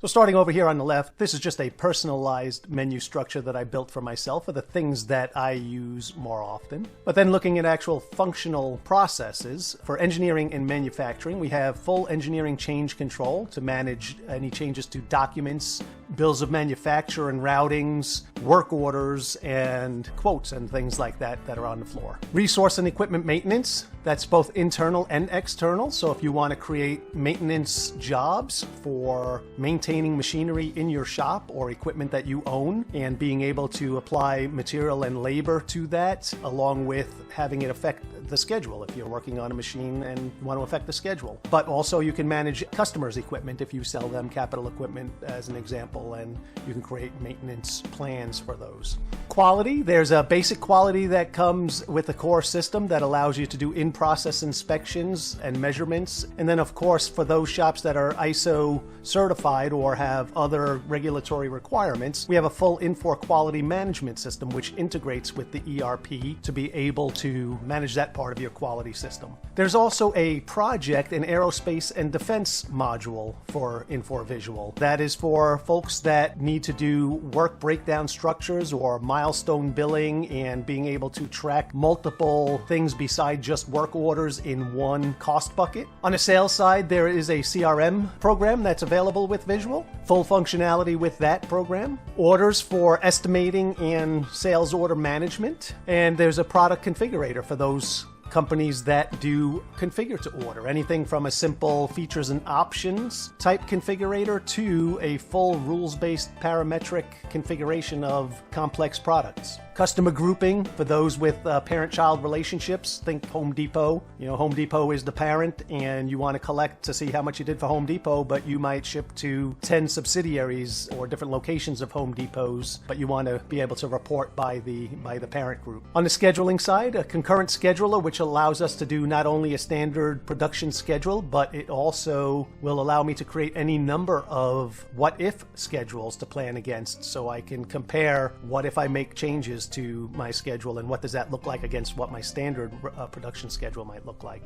So starting over here on the left, this is just a personalized menu structure that I built for myself for the things that I use more often. But then looking at actual functional processes, for engineering and manufacturing, we have full engineering change control to manage any changes to documents, bills of manufacture and routings, work orders, and quotes and things like that that are on the floor. Resource and equipment maintenance, that's both internal and external. So if you want to create maintenance jobs for maintaining machinery in your shop or equipment that you own and being able to apply material and labor to that, along with having it affect the schedule if you're working on a machine and you want to affect the schedule. But also you can manage customers' equipment if you sell them capital equipment as an example, and you can create maintenance plans for those. Quality, there's a basic quality that comes with the core system that allows you to do in-process inspections and measurements. And then of course for those shops that are ISO certified or have other regulatory requirements, we have a full Infor quality management system which integrates with the ERP to be able to manage that part of your quality system. There's also a project and aerospace and defense module for Infor Visual. That is for folks that need to do work breakdown structures or milestone billing and being able to track multiple things beside just work orders in one cost bucket. On the sales side, there is a CRM program that's available with Visual. Full functionality with that program. Orders for estimating and sales order management. And there's a product configurator for those companies that do configure to order. Anything from a simple features and options type configurator to a full rules-based parametric configuration of complex products. Customer grouping for those with parent-child relationships. Think Home Depot. You know, Home Depot is the parent and you want to collect to see how much you did for Home Depot, but you might ship to 10 subsidiaries or different locations of Home Depots, but you want to be able to report by the parent group. On the scheduling side, a concurrent scheduler, which allows us to do not only a standard production schedule, but it also will allow me to create any number of what-if schedules to plan against, so I can compare what if I make changes to my schedule and what does that look like against what my standard production schedule might look like.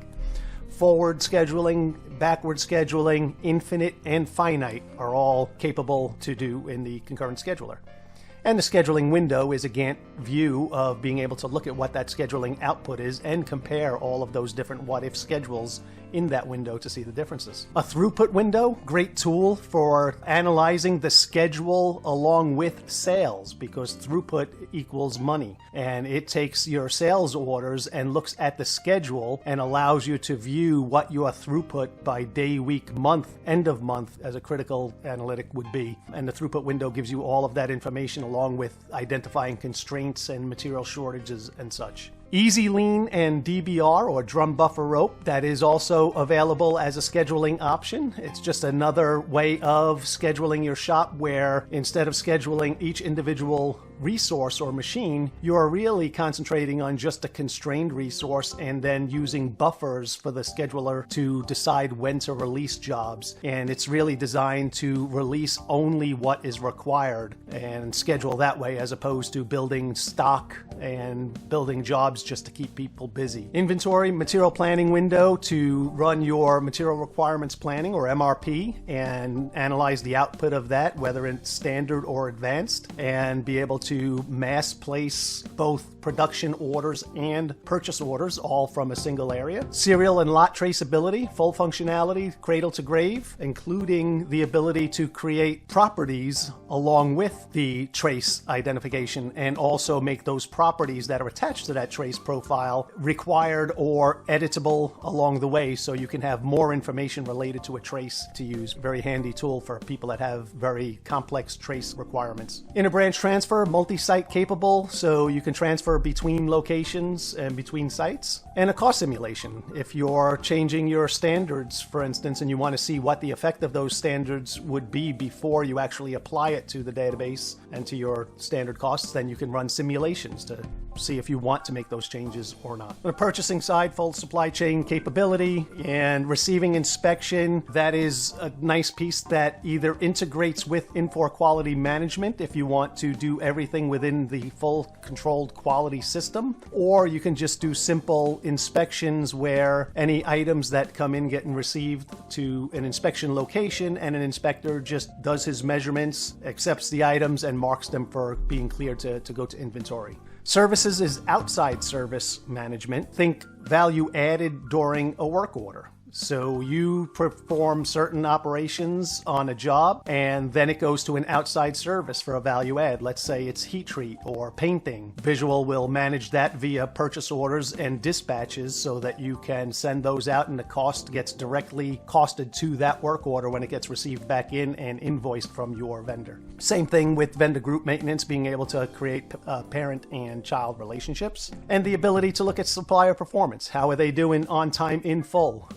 Forward scheduling, backward scheduling, infinite, and finite are all capable to do in the concurrent scheduler. And the scheduling window is a Gantt view of being able to look at what that scheduling output is and compare all of those different what-if schedules in that window to see the differences. A throughput window, great tool for analyzing the schedule along with sales, because throughput equals money. And it takes your sales orders and looks at the schedule and allows you to view what your throughput by day, week, month, end of month as a critical analytic would be. And the throughput window gives you all of that information along with identifying constraints and material shortages and such. Easy Lean and DBR, or drum buffer rope, that is also available as a scheduling option. It's just another way of scheduling your shop where instead of scheduling each individual resource or machine, you are really concentrating on just a constrained resource and then using buffers for the scheduler to decide when to release jobs. And it's really designed to release only what is required and schedule that way, as opposed to building stock and building jobs just to keep people busy. Inventory material planning window to run your material requirements planning, or MRP, and analyze the output of that, whether it's standard or advanced, and be able to mass place both production orders and purchase orders all from a single area. Serial and lot traceability, full functionality, cradle to grave, including the ability to create properties along with the trace identification, and also make those properties that are attached to that trace profile required or editable along the way, so you can have more information related to a trace to use. Very handy tool for people that have very complex trace requirements. Interbranch transfer, multi-site capable, so you can transfer between locations and between sites. And a cost simulation. If you're changing your standards, for instance, and you want to see what the effect of those standards would be before you actually apply it to the database and to your standard costs, then you can run simulations to see if you want to make those changes or not. On the purchasing side, full supply chain capability and receiving inspection. That is a nice piece that either integrates with Infor quality management if you want to do everything within the full controlled quality system, or you can just do simple inspections where any items that come in getting received to an inspection location, and an inspector just does his measurements, accepts the items, and marks them for being cleared to go to inventory. Services is outside service management. Think value added during a work order. So you perform certain operations on a job, and then it goes to an outside service for a value add. Let's say it's heat treat or painting. Visual will manage that via purchase orders and dispatches so that you can send those out, and the cost gets directly costed to that work order when it gets received back in and invoiced from your vendor. Same thing with vendor group maintenance, being able to create parent and child relationships, and the ability to look at supplier performance. How are they doing on time in full?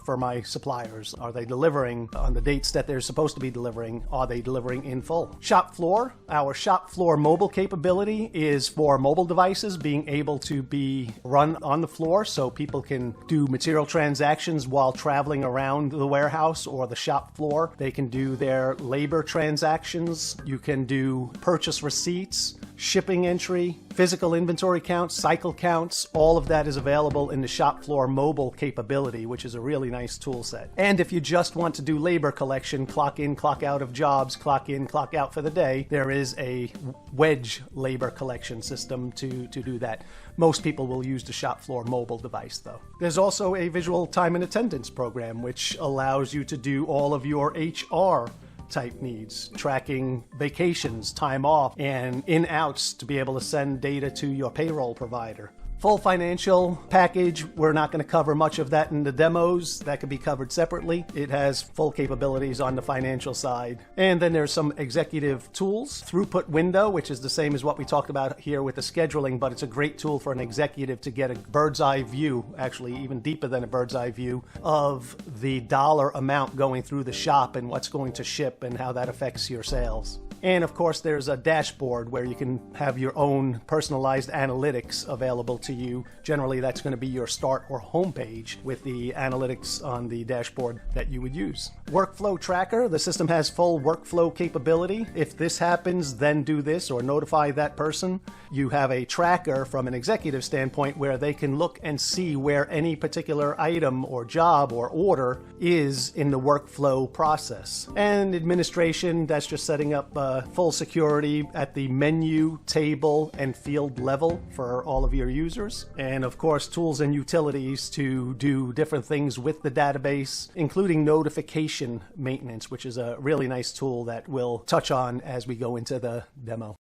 For my suppliers, are they delivering on the dates that they're supposed to be delivering? Are they delivering in full? Shop floor. Our shop floor mobile capability is for mobile devices being able to be run on the floor, so people can do material transactions while traveling around the warehouse or the shop floor. They can do their labor transactions. You can do purchase receipts, shipping entry, physical inventory counts, cycle counts. All of that is available in the shop floor mobile capability, which is a really nice tool set. And if you just want to do labor collection, clock in, clock out of jobs, clock in, clock out for the day, there is a wedge labor collection system to do that. Most people will use the shop floor mobile device though. There's also a visual time and attendance program, which allows you to do all of your HR type needs, tracking vacations, time off, and in-outs to be able to send data to your payroll provider. Full financial package, we're not going to cover much of that in the demos. That could be covered separately. It has full capabilities on the financial side. And then there's some executive tools. Throughput window, which is the same as what we talked about here with the scheduling, but it's a great tool for an executive to get a bird's eye view, actually even deeper than a bird's eye view, of the dollar amount going through the shop and what's going to ship and how that affects your sales. And of course, there's a dashboard where you can have your own personalized analytics available to you. Generally, that's going to be your start or home page with the analytics on the dashboard that you would use. Workflow tracker. The system has full workflow capability. If this happens, then do this or notify that person. You have a tracker from an executive standpoint where they can look and see where any particular item or job or order is in the workflow process. And administration, that's just setting up full security at the menu, table, and field level for all of your users. And of course, tools and utilities to do different things with the database, including notification maintenance, which is a really nice tool that we'll touch on as we go into the demo.